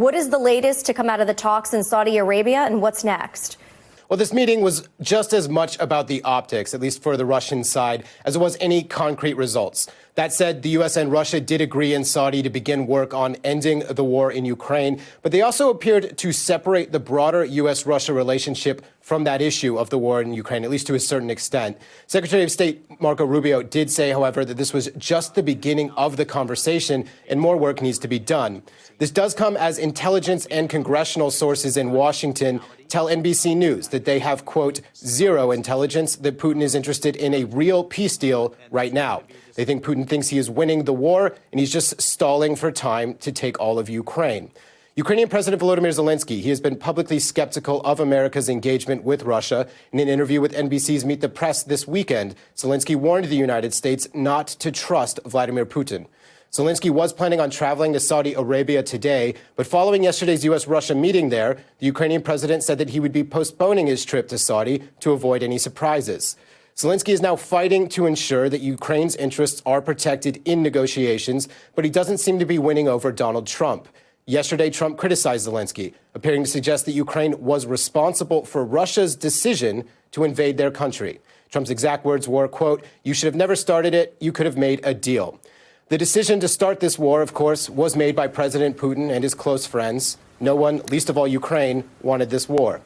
What is the latest to come out of the talks in Saudi Arabia, and what's next? Well, this meeting was just as much about the optics, at least for the Russian side, as it was any concrete results. That said, the U.S. and Russia did agree in Saudi to begin work on ending the war in Ukraine, but they also appeared to separate the broader U.S.-Russia relationship from that issue of the war in Ukraine, at least to a certain extent. Secretary of State Marco Rubio did say, however, that this was just the beginning of the conversation and more work needs to be done. This does come as intelligence and congressional sources in Washington tell NBC News that they have, quote, zero intelligence that Putin is interested in a real peace deal right now. They think Putin thinks he is winning the war and he's just stalling for time to take all of Ukraine. Ukrainian President Volodymyr Zelensky, he has been publicly skeptical of America's engagement with Russia. In an interview with NBC's Meet the Press this weekend, Zelensky warned the United States not to trust Vladimir Putin. Zelensky was planning on traveling to Saudi Arabia today, but following yesterday's U.S.-Russia meeting there, the Ukrainian president said that he would be postponing his trip to Saudi to avoid any surprises. Zelensky is now fighting to ensure that Ukraine's interests are protected in negotiations, but he doesn't seem to be winning over Donald Trump. Yesterday, Trump criticized Zelensky, appearing to suggest that Ukraine was responsible for Russia's decision to invade their country. Trump's exact words were, quote, "You should have never started it. You could have made a deal." The decision to start this war, of course, was made by President Putin and his close friends. No one, least of all Ukraine, wanted this war.